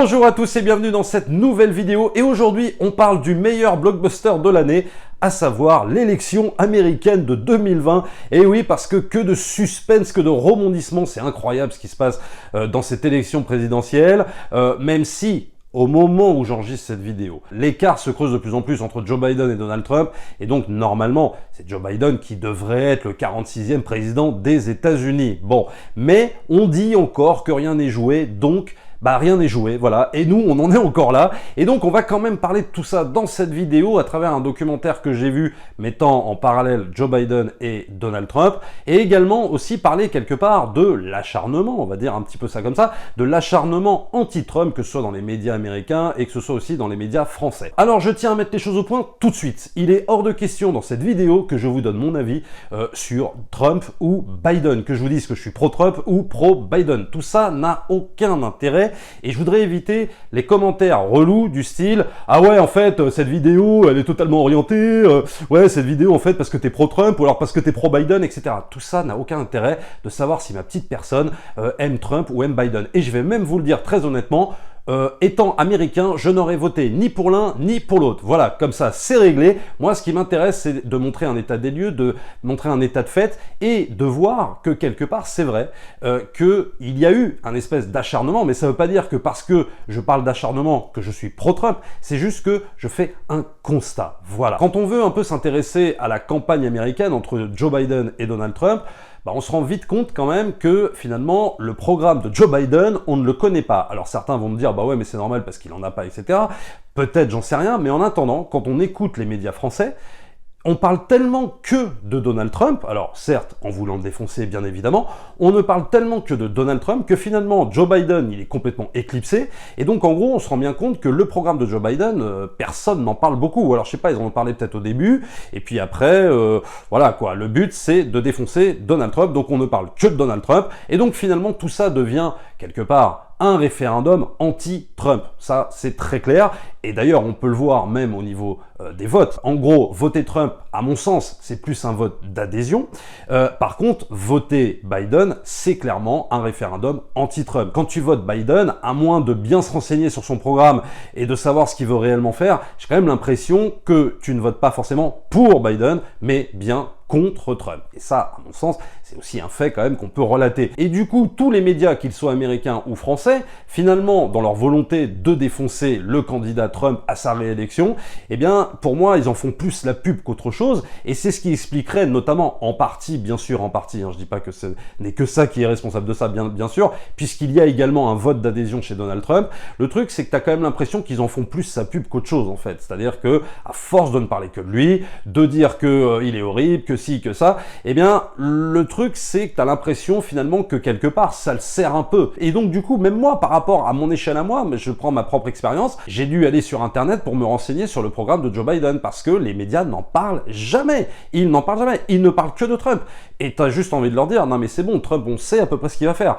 Bonjour à tous et bienvenue dans cette nouvelle vidéo. Et aujourd'hui, on parle du meilleur blockbuster de l'année, à savoir l'élection américaine de 2020. Et oui, parce que de suspense, que de rebondissement, c'est incroyable ce qui se passe dans cette élection présidentielle, même si... Au moment où j'enregistre cette vidéo, l'écart se creuse de plus en plus entre Joe Biden et Donald Trump, et donc normalement, c'est Joe Biden qui devrait être le 46e président des États-Unis. Bon, mais on dit encore que rien n'est joué, donc... rien n'est joué, voilà, et nous, on en est encore là, et donc on va quand même parler de tout ça dans cette vidéo à travers un documentaire que j'ai vu mettant en parallèle Joe Biden et Donald Trump, et également aussi parler quelque part de l'acharnement, on va dire un petit peu ça comme ça, de l'acharnement anti-Trump, que ce soit dans les médias américains et que ce soit aussi dans les médias français. Alors je tiens à mettre les choses au point tout de suite. Il est hors de question dans cette vidéo que je vous donne mon avis sur Trump ou Biden, que je vous dise que je suis pro-Trump ou pro-Biden. Tout ça n'a aucun intérêt. Et je voudrais éviter les commentaires relous du style « Ah ouais, en fait, cette vidéo, elle est totalement orientée, ouais, cette vidéo, en fait, parce que t'es pro-Trump, ou alors parce que t'es pro-Biden, etc. » Tout ça n'a aucun intérêt de savoir si ma petite personne aime Trump ou aime Biden. Et je vais même vous le dire très honnêtement, étant américain, je n'aurais voté ni pour l'un ni pour l'autre. Voilà, comme ça, c'est réglé. Moi, ce qui m'intéresse, c'est de montrer un état des lieux, de montrer un état de fait et de voir que quelque part, c'est vrai qu'il y a eu un espèce d'acharnement, mais ça ne veut pas dire que parce que je parle d'acharnement que je suis pro-Trump, c'est juste que je fais un constat. Voilà. Quand on veut un peu s'intéresser à la campagne américaine entre Joe Biden et Donald Trump, on se rend vite compte quand même que finalement le programme de Joe Biden, on ne le connaît pas. Alors certains vont me dire bah ouais mais c'est normal parce qu'il en a pas, etc. Peut-être, j'en sais rien, mais en attendant, quand on écoute les médias français, on parle tellement que de Donald Trump, alors certes, en voulant le défoncer bien évidemment, on ne parle tellement que de Donald Trump que finalement Joe Biden, il est complètement éclipsé, et donc en gros on se rend bien compte que le programme de Joe Biden, personne n'en parle beaucoup. Alors je sais pas, ils en ont parlé peut-être au début, et puis après, voilà quoi, le but c'est de défoncer Donald Trump, donc on ne parle que de Donald Trump, et donc finalement tout ça devient quelque part un référendum anti-Trump. Ça, c'est très clair. Et d'ailleurs, on peut le voir même au niveau des votes. En gros, voter Trump, à mon sens, c'est plus un vote d'adhésion. Par contre, voter Biden, c'est clairement un référendum anti-Trump. Quand tu votes Biden, à moins de bien se renseigner sur son programme et de savoir ce qu'il veut réellement faire, j'ai quand même l'impression que tu ne votes pas forcément pour Biden, mais bien contre Trump. Et ça, à mon sens, c'est aussi un fait quand même qu'on peut relater. Et du coup, tous les médias, qu'ils soient américains ou français, finalement, dans leur volonté de défoncer le candidat Trump à sa réélection, eh bien, pour moi, ils en font plus la pub qu'autre chose, et c'est ce qui expliquerait notamment, en partie, bien sûr, en partie, je dis pas que ce n'est que ça qui est responsable de ça, bien sûr, puisqu'il y a également un vote d'adhésion chez Donald Trump. Le truc, c'est que tu as quand même l'impression qu'ils en font plus sa pub qu'autre chose, en fait. C'est-à-dire que, à force de ne parler que de lui, de dire que il est horrible, que si, que ça, eh bien, le truc, c'est que tu as l'impression, finalement, que quelque part, ça le sert un peu. Et donc, du coup, même moi, par rapport à mon échelle à moi, mais je prends ma propre expérience, j'ai dû aller sur Internet pour me renseigner sur le programme de Joe Biden, parce que les médias n'en parlent jamais. Ils n'en parlent jamais. Ils ne parlent que de Trump. Et tu as juste envie de leur dire, non mais c'est bon, Trump, on sait à peu près ce qu'il va faire.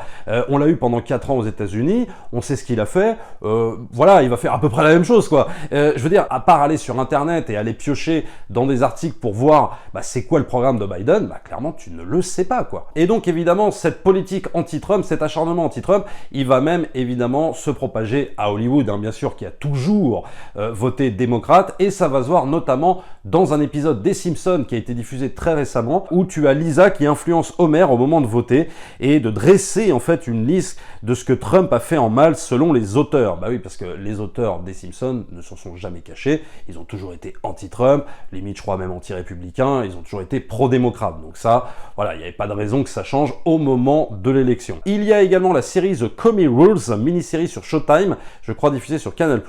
On l'a eu pendant 4 ans aux États-Unis, on sait ce qu'il a fait, voilà, il va faire à peu près la même chose, quoi. Je veux dire, à part aller sur Internet et aller piocher dans des articles pour voir c'est quoi le programme de Biden, clairement, tu ne le sais pas, quoi. Et donc, évidemment, cette politique anti-Trump, cet acharnement anti-Trump, il va même, évidemment, se propager à Hollywood, bien sûr, qui a toujours voté démocrate, et ça va se voir notamment dans un épisode des Simpsons qui a été diffusé très récemment, où tu as Lisa qui influence Homer au moment de voter, et de dresser, en fait, une liste de ce que Trump a fait en mal selon les auteurs. Bah oui, parce que les auteurs des Simpsons ne s'en sont jamais cachés, ils ont toujours été anti-Trump, limite, je crois, même anti-républicains, ils ont toujours été pro-démocrates. Donc ça, voilà, il n'y avait pas de raison que ça change au moment de l'élection. Il y a également la série The Comey Rules, mini-série sur Showtime, je crois diffusée sur Canal+,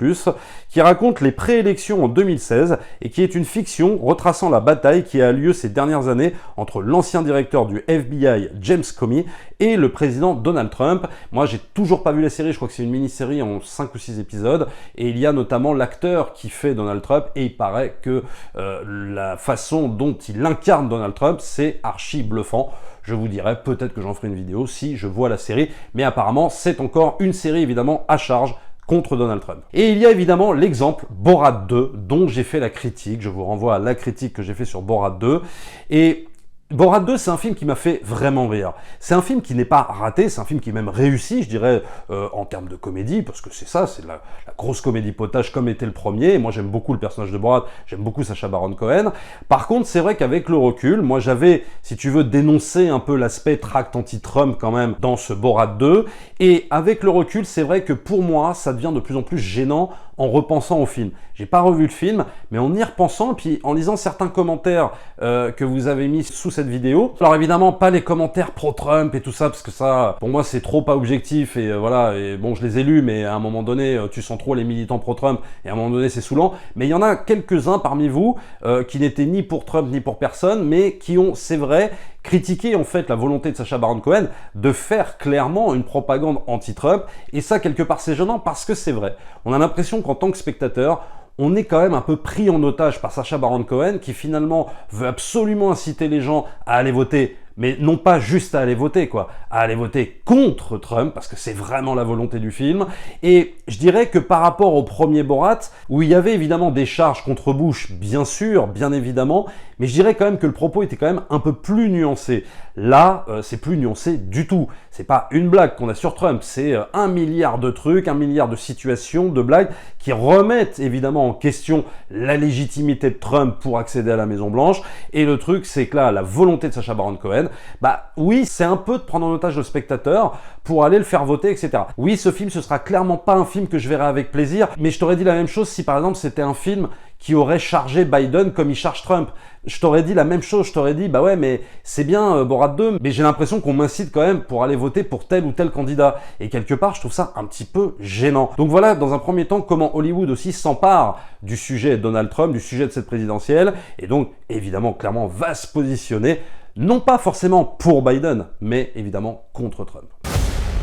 qui raconte les préélections en 2016 et qui est une fiction retraçant la bataille qui a lieu ces dernières années entre l'ancien directeur du FBI, James Comey, et le président Donald Trump. Moi, j'ai toujours pas vu la série, je crois que c'est une mini-série en 5 ou 6 épisodes, et il y a notamment l'acteur qui fait Donald Trump, et il paraît que la façon dont il incarne Donald Trump, c'est archi bluffant. Je vous dirai, peut-être que j'en ferai une vidéo si je vois la série, mais apparemment, c'est encore une série évidemment à charge contre Donald Trump. Et il y a évidemment l'exemple Borat 2, dont j'ai fait la critique. Je vous renvoie à la critique que j'ai fait sur Borat 2. Et Borat 2, c'est un film qui m'a fait vraiment rire. C'est un film qui n'est pas raté, c'est un film qui est même réussi, je dirais, en termes de comédie, parce que c'est ça, c'est la grosse comédie potage comme était le premier. Et moi, j'aime beaucoup le personnage de Borat, j'aime beaucoup Sacha Baron Cohen. Par contre, c'est vrai qu'avec le recul, moi, j'avais, si tu veux, dénoncé un peu l'aspect tract anti-Trump quand même dans ce Borat 2. Et avec le recul, c'est vrai que pour moi, ça devient de plus en plus gênant en repensant au film. J'ai pas revu le film, mais en y repensant, et puis en lisant certains commentaires que vous avez mis sous cette vidéo. Alors évidemment, pas les commentaires pro-Trump et tout ça, parce que ça, pour moi, c'est trop pas objectif, et voilà, et bon, je les ai lus, mais à un moment donné, tu sens trop les militants pro-Trump, et à un moment donné, c'est saoulant. Mais il y en a quelques-uns parmi vous qui n'étaient ni pour Trump, ni pour personne, mais qui ont, c'est vrai, critiqué en fait la volonté de Sacha Baron Cohen de faire clairement une propagande anti-Trump, et ça, quelque part, c'est gênant, parce que c'est vrai. On a l'impression qu'en tant que spectateur, on est quand même un peu pris en otage par Sacha Baron Cohen qui finalement veut absolument inciter les gens à aller voter, mais non pas juste à aller voter, quoi, à aller voter contre Trump, parce que c'est vraiment la volonté du film. Et je dirais que par rapport au premier Borat, où il y avait évidemment des charges contre Bush, bien sûr, bien évidemment, mais je dirais quand même que le propos était quand même un peu plus nuancé. Là, c'est plus nuancé du tout. C'est pas une blague qu'on a sur Trump, c'est 1 milliard de trucs, 1 milliard de situations, de blagues qui remettent évidemment en question la légitimité de Trump pour accéder à la Maison-Blanche. Et le truc, c'est que là, la volonté de Sacha Baron Cohen, bah oui, c'est un peu de prendre en otage le spectateur pour aller le faire voter, etc. Oui, ce film, ce sera clairement pas un film que je verrai avec plaisir, mais je t'aurais dit la même chose si par exemple c'était un film qui aurait chargé Biden comme il charge Trump. Je t'aurais dit la même chose, je t'aurais dit, bah ouais, mais c'est bien Borat 2, mais j'ai l'impression qu'on m'incite quand même pour aller voter pour tel ou tel candidat. Et quelque part, je trouve ça un petit peu gênant. Donc voilà, dans un premier temps, comment Hollywood aussi s'empare du sujet Donald Trump, du sujet de cette présidentielle, et donc, évidemment, clairement, va se positionner, non pas forcément pour Biden, mais évidemment contre Trump.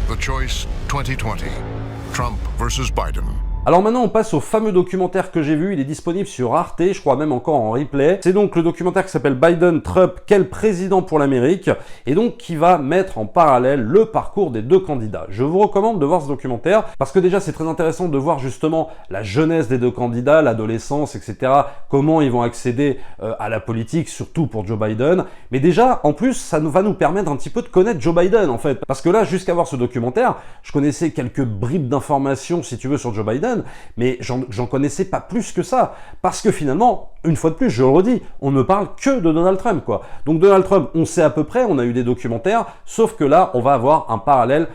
The Choice 2020. Trump versus Biden. Alors maintenant, on passe au fameux documentaire que j'ai vu. Il est disponible sur Arte, je crois même encore en replay. C'est donc le documentaire qui s'appelle Biden, Trump, quel président pour l'Amérique, et donc qui va mettre en parallèle le parcours des deux candidats. Je vous recommande de voir ce documentaire parce que déjà c'est très intéressant de voir justement la jeunesse des deux candidats, l'adolescence, etc. Comment ils vont accéder à la politique, surtout pour Joe Biden. Mais déjà, en plus, ça va nous permettre un petit peu de connaître Joe Biden en fait. Parce que là, jusqu'à voir ce documentaire, je connaissais quelques bribes d'informations, si tu veux, sur Joe Biden, mais j'en connaissais pas plus que ça, parce que finalement, une fois de plus, je le redis, on ne parle que de Donald Trump, quoi. Donc Donald Trump, on sait à peu près, on a eu des documentaires, sauf que là, on va avoir un parallèle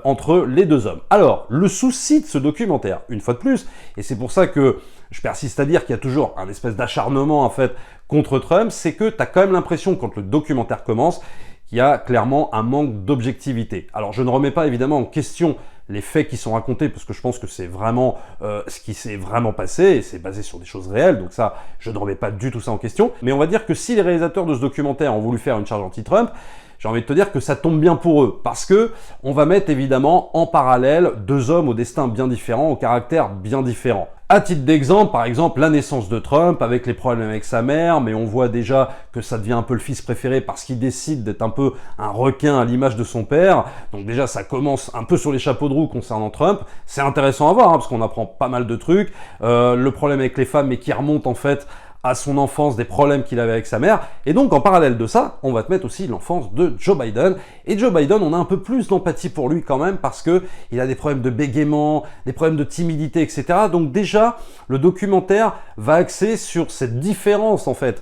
entre les deux hommes. Alors, le souci de ce documentaire, une fois de plus, et c'est pour ça que je persiste à dire qu'il y a toujours un espèce d'acharnement, en fait, contre Trump, c'est que tu as quand même l'impression, quand le documentaire commence, qu'il y a clairement un manque d'objectivité. Alors, je ne remets pas évidemment en question les faits qui sont racontés, parce que je pense que c'est vraiment ce qui s'est vraiment passé, et c'est basé sur des choses réelles, donc ça, je ne remets pas du tout ça en question. Mais on va dire que si les réalisateurs de ce documentaire ont voulu faire une charge anti-Trump, j'ai envie de te dire que ça tombe bien pour eux, parce que on va mettre évidemment en parallèle deux hommes au destin bien différent, au caractère bien différent. À titre d'exemple, par exemple, la naissance de Trump avec les problèmes avec sa mère, mais on voit déjà que ça devient un peu le fils préféré parce qu'il décide d'être un peu un requin à l'image de son père. Donc déjà, ça commence un peu sur les chapeaux de roue concernant Trump. C'est intéressant à voir, hein, parce qu'on apprend pas mal de trucs. Le problème avec les femmes, mais qui remonte en fait à son enfance, des problèmes qu'il avait avec sa mère. Et donc, en parallèle de ça, on va te mettre aussi l'enfance de Joe Biden. Et Joe Biden, on a un peu plus d'empathie pour lui quand même, parce que il a des problèmes de bégaiement, des problèmes de timidité, etc. Donc déjà, le documentaire va axer sur cette différence, en fait,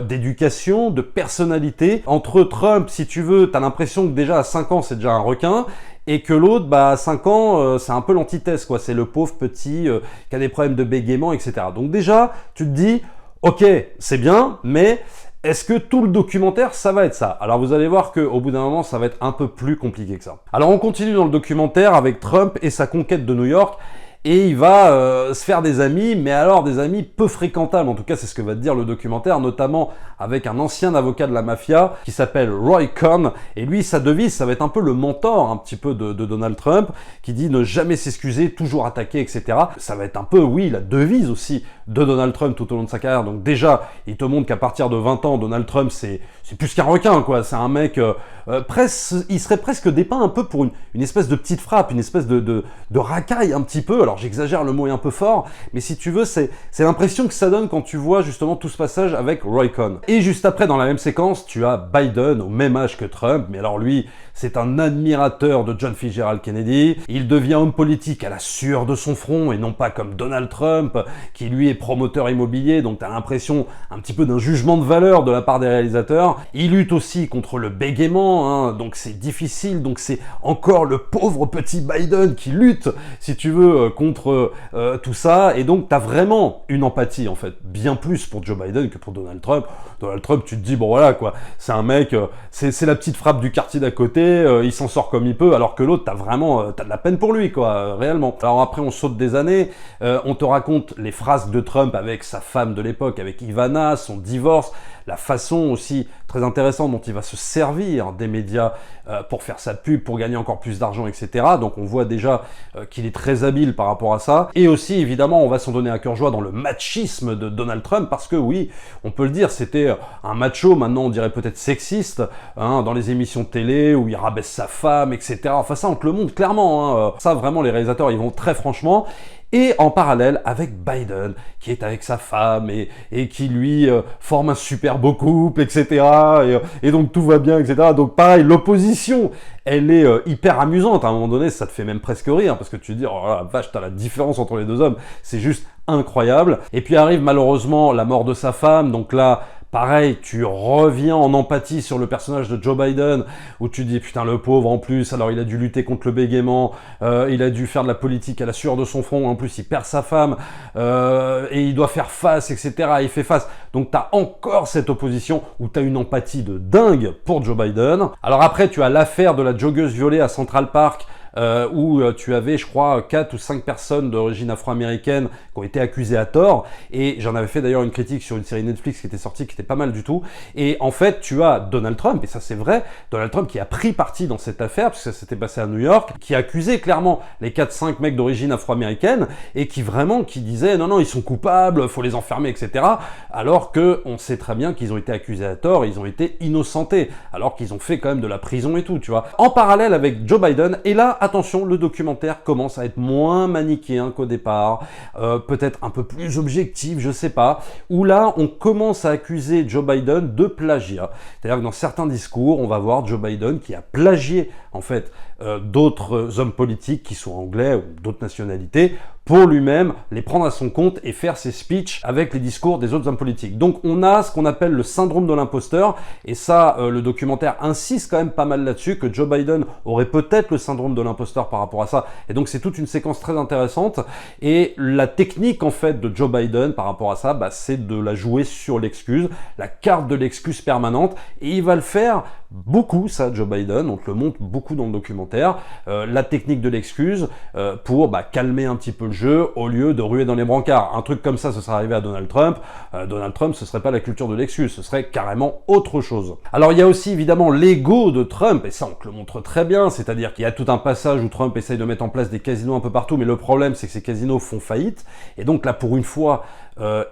d'éducation, de personnalité. Entre Trump, si tu veux, t'as l'impression que déjà à 5 ans, c'est déjà un requin, et que l'autre, bah, à 5 ans, c'est un peu l'antithèse, quoi. C'est le pauvre petit qui a des problèmes de bégaiement, etc. Donc déjà, tu te dis, ok, c'est bien, mais est-ce que tout le documentaire, ça va être ça? Alors vous allez voir qu'au bout d'un moment, ça va être un peu plus compliqué que ça. Alors on continue dans le documentaire avec Trump et sa conquête de New York. Et il va se faire des amis, mais alors des amis peu fréquentables. En tout cas, c'est ce que va te dire le documentaire, notamment avec un ancien avocat de la mafia qui s'appelle Roy Cohn. Et lui, sa devise, ça va être un peu le mentor un petit peu de Donald Trump, qui dit ne jamais s'excuser, toujours attaquer, etc. Ça va être un peu, oui, la devise aussi de Donald Trump tout au long de sa carrière. Donc déjà, il te montre qu'à partir de 20 ans, Donald Trump, c'est plus qu'un requin, quoi. C'est un mec, il serait presque dépeint un peu pour une espèce de petite frappe, une espèce de racaille un petit peu. Alors alors j'exagère, le mot est un peu fort, mais si tu veux, c'est l'impression que ça donne quand tu vois justement tout ce passage avec Roy Cohn. Et juste après, dans la même séquence, tu as Biden au même âge que Trump, mais alors lui, c'est un admirateur de John Fitzgerald Kennedy. Il devient homme politique à la sueur de son front et non pas comme Donald Trump, qui lui est promoteur immobilier, donc t'as l'impression un petit peu d'un jugement de valeur de la part des réalisateurs. Il lutte aussi contre le bégaiement, hein, donc c'est difficile, donc c'est encore le pauvre petit Biden qui lutte, si tu veux, contre tout ça, et donc t'as vraiment une empathie en fait, bien plus pour Joe Biden que pour Donald Trump. Donald Trump, tu te dis, bon voilà quoi, c'est un mec, c'est la petite frappe du quartier d'à côté, il s'en sort comme il peut, alors que l'autre, t'as de la peine pour lui, quoi, réellement. Alors après, on saute des années, on te raconte les phrases de Trump avec sa femme de l'époque, avec Ivana, son divorce, la façon aussi très intéressante dont il va se servir des médias pour faire sa pub, pour gagner encore plus d'argent, etc. Donc on voit déjà qu'il est très habile par rapport à ça. Et aussi, évidemment, on va s'en donner à cœur joie dans le machisme de Donald Trump, parce que oui, on peut le dire, c'était un macho, maintenant on dirait peut-être sexiste, hein, dans les émissions de télé où il rabaisse sa femme, etc. Enfin ça, on te le montre clairement, hein. Ça, vraiment, les réalisateurs, ils vont très franchement. Et en parallèle avec Biden, qui est avec sa femme et qui lui forme un super beau couple, etc. Et donc tout va bien, etc. Donc pareil, l'opposition, elle est hyper amusante. À un moment donné, ça te fait même presque rire, parce que tu te dis, oh la vache, t'as la différence entre les deux hommes, c'est juste incroyable. Et puis arrive malheureusement la mort de sa femme, donc là, pareil, tu reviens en empathie sur le personnage de Joe Biden, où tu dis, putain, le pauvre, en plus, alors il a dû lutter contre le bégaiement, il a dû faire de la politique à la sueur de son front, en plus il perd sa femme, et il doit faire face, etc., il fait face. Donc t'as encore cette opposition, où t'as une empathie de dingue pour Joe Biden. Alors après, tu as l'affaire de la joggeuse violée à Central Park, où tu avais, je crois, 4 ou 5 personnes d'origine afro-américaine qui ont été accusées à tort, et j'en avais fait d'ailleurs une critique sur une série Netflix qui était sortie, qui était pas mal du tout, et en fait, tu as Donald Trump, et ça c'est vrai, Donald Trump qui a pris parti dans cette affaire, puisque ça s'était passé à New York, qui accusait clairement les 4-5 mecs d'origine afro-américaine, et qui disait, non, ils sont coupables, faut les enfermer, etc., alors que on sait très bien qu'ils ont été accusés à tort, ils ont été innocentés, alors qu'ils ont fait quand même de la prison et tout, tu vois. En parallèle avec Joe Biden, et là, attention, le documentaire commence à être moins manichéen qu'au départ, peut-être un peu plus objectif, je sais pas, où là, on commence à accuser Joe Biden de plagiat. C'est-à-dire que dans certains discours, on va voir Joe Biden qui a plagié, en fait, d'autres hommes politiques qui sont anglais ou d'autres nationalités, pour lui-même les prendre à son compte et faire ses speeches avec les discours des autres hommes politiques. Donc on a ce qu'on appelle le syndrome de l'imposteur, et ça, le documentaire insiste quand même pas mal là-dessus, que Joe Biden aurait peut-être le syndrome de l'imposteur par rapport à ça, et donc c'est toute une séquence très intéressante, et la technique en fait de Joe Biden par rapport à ça, bah, c'est de la jouer sur l'excuse, la carte de l'excuse permanente, et il va le faire beaucoup, ça, Joe Biden, on te le montre beaucoup dans le documentaire, la technique de l'excuse pour calmer un petit peu le jeu au lieu de ruer dans les brancards. Un truc comme ça, ce serait arrivé à Donald Trump. Donald Trump, ce serait pas la culture de l'excuse, ce serait carrément autre chose. Alors il y a aussi évidemment l'ego de Trump, et ça on te le montre très bien, c'est-à-dire qu'il y a tout un passage où Trump essaye de mettre en place des casinos un peu partout, mais le problème c'est que ces casinos font faillite, et donc là pour une fois,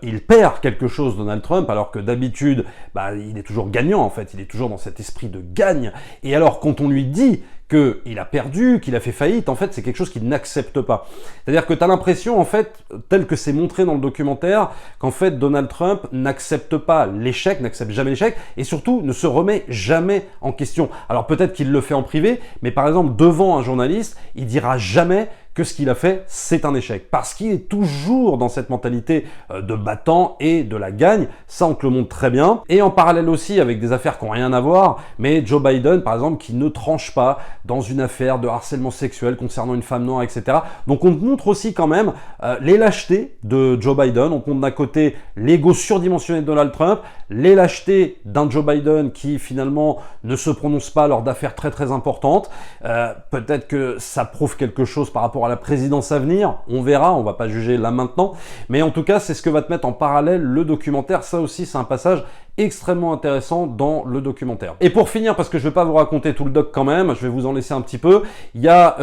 il perd quelque chose, Donald Trump, alors que d'habitude, il est toujours gagnant en fait, il est toujours dans cet esprit de gagne, et alors quand on lui dit qu'il a perdu, qu'il a fait faillite, en fait, c'est quelque chose qu'il n'accepte pas. C'est-à-dire que tu as l'impression, en fait, tel que c'est montré dans le documentaire, qu'en fait, Donald Trump n'accepte pas l'échec, n'accepte jamais l'échec, et surtout ne se remet jamais en question. Alors peut-être qu'il le fait en privé, mais par exemple, devant un journaliste, il dira jamais que ce qu'il a fait, c'est un échec. Parce qu'il est toujours dans cette mentalité de battant et de la gagne. Ça, on te le montre très bien. Et en parallèle aussi, avec des affaires qui n'ont rien à voir, mais Joe Biden, par exemple, qui ne tranche pas dans une affaire de harcèlement sexuel concernant une femme noire, etc. Donc, on te montre aussi quand même les lâchetés de Joe Biden. On te montre d'un côté l'ego surdimensionné de Donald Trump, les lâchetés d'un Joe Biden qui, finalement, ne se prononce pas lors d'affaires très, très importantes. Peut-être que ça prouve quelque chose par rapport à la présidence à venir, on verra, on va pas juger là maintenant, mais en tout cas c'est ce que va te mettre en parallèle le documentaire. Ça aussi c'est un passage extrêmement intéressant dans le documentaire. Et pour finir, parce que je vais pas vous raconter tout le doc quand même, je vais vous en laisser un petit peu, il y a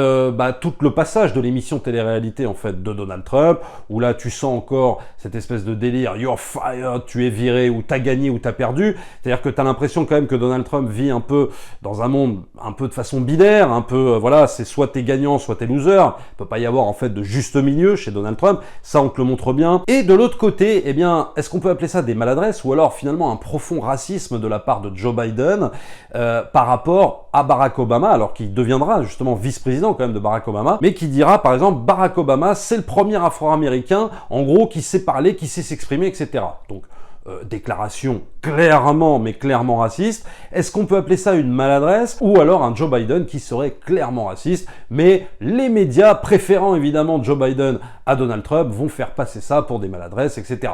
tout le passage de l'émission télé-réalité en fait de Donald Trump, où là tu sens encore cette espèce de délire, you're fired, tu es viré, ou t'as gagné ou t'as perdu, c'est-à-dire que t'as l'impression quand même que Donald Trump vit un peu dans un monde un peu de façon binaire, un peu, voilà, c'est soit t'es gagnant, soit t'es loser, il peut pas y avoir en fait de juste milieu chez Donald Trump, ça on te le montre bien. Et de l'autre côté, eh bien, est-ce qu'on peut appeler ça des maladresses, ou alors finalement un profond racisme de la part de Joe Biden par rapport à Barack Obama, alors qu'il deviendra justement vice-président quand même de Barack Obama, mais qui dira par exemple Barack Obama c'est le premier afro-américain en gros qui sait parler, qui sait s'exprimer, etc. Donc déclaration clairement, mais clairement raciste. Est-ce qu'on peut appeler ça une maladresse, ou alors un Joe Biden qui serait clairement raciste, mais les médias préférant évidemment Joe Biden à Donald Trump vont faire passer ça pour des maladresses, etc.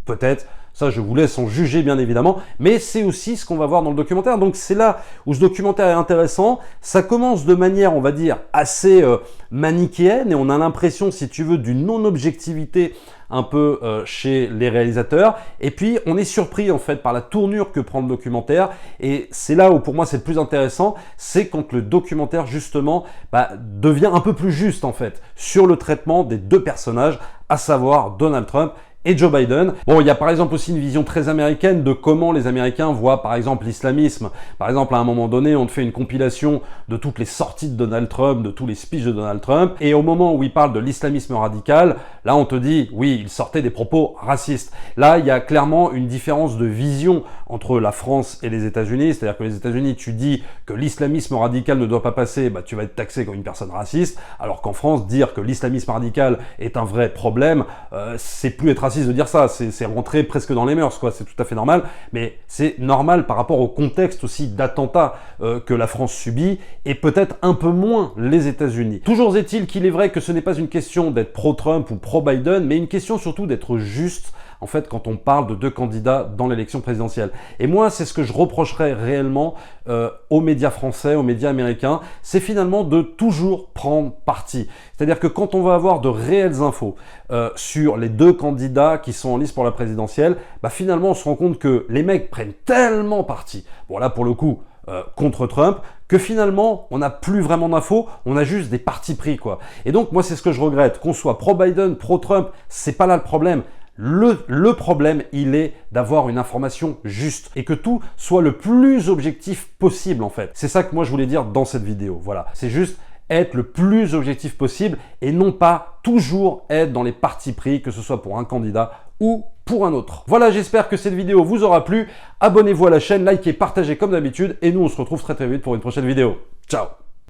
Peut-être. Ça, je vous laisse en juger, bien évidemment, mais c'est aussi ce qu'on va voir dans le documentaire. Donc, c'est là où ce documentaire est intéressant. Ça commence de manière, on va dire, assez manichéenne, et on a l'impression, si tu veux, d'une non-objectivité un peu chez les réalisateurs. Et puis, on est surpris, en fait, par la tournure que prend le documentaire. Et c'est là où, pour moi, c'est le plus intéressant, c'est quand le documentaire, justement, devient un peu plus juste, en fait, sur le traitement des deux personnages, à savoir Donald Trump et Joe Biden. Bon, il y a par exemple aussi une vision très américaine de comment les Américains voient par exemple l'islamisme. Par exemple, à un moment donné, on te fait une compilation de toutes les sorties de Donald Trump, de tous les speeches de Donald Trump, et au moment où il parle de l'islamisme radical, là on te dit, oui, il sortait des propos racistes. Là, il y a clairement une différence de vision entre la France et les États-Unis, c'est-à-dire que les États-Unis, tu dis que l'islamisme radical ne doit pas passer, tu vas être taxé comme une personne raciste, alors qu'en France, dire que l'islamisme radical est un vrai problème, c'est plus être raciste de dire ça, c'est rentrer presque dans les mœurs, quoi. C'est tout à fait normal, mais c'est normal par rapport au contexte aussi d'attentats que la France subit, et peut-être un peu moins les États-Unis. Toujours est-il qu'il est vrai que ce n'est pas une question d'être pro-Trump ou pro-Biden, mais une question surtout d'être juste, en fait, quand on parle de deux candidats dans l'élection présidentielle. Et moi, c'est ce que je reprocherais réellement aux médias français, aux médias américains, c'est finalement de toujours prendre parti. C'est-à-dire que quand on va avoir de réelles infos sur les deux candidats qui sont en lice pour la présidentielle, finalement, on se rend compte que les mecs prennent tellement parti, bon là, pour le coup, contre Trump, que finalement, on n'a plus vraiment d'infos, on a juste des partis pris, quoi. Et donc, moi, c'est ce que je regrette. Qu'on soit pro-Biden, pro-Trump, c'est pas là le problème. Le problème, il est d'avoir une information juste et que tout soit le plus objectif possible, en fait. C'est ça que moi, je voulais dire dans cette vidéo. Voilà. C'est juste être le plus objectif possible et non pas toujours être dans les partis pris, que ce soit pour un candidat ou pour un autre. Voilà, j'espère que cette vidéo vous aura plu. Abonnez-vous à la chaîne, likez, partagez comme d'habitude et nous, on se retrouve très très vite pour une prochaine vidéo. Ciao!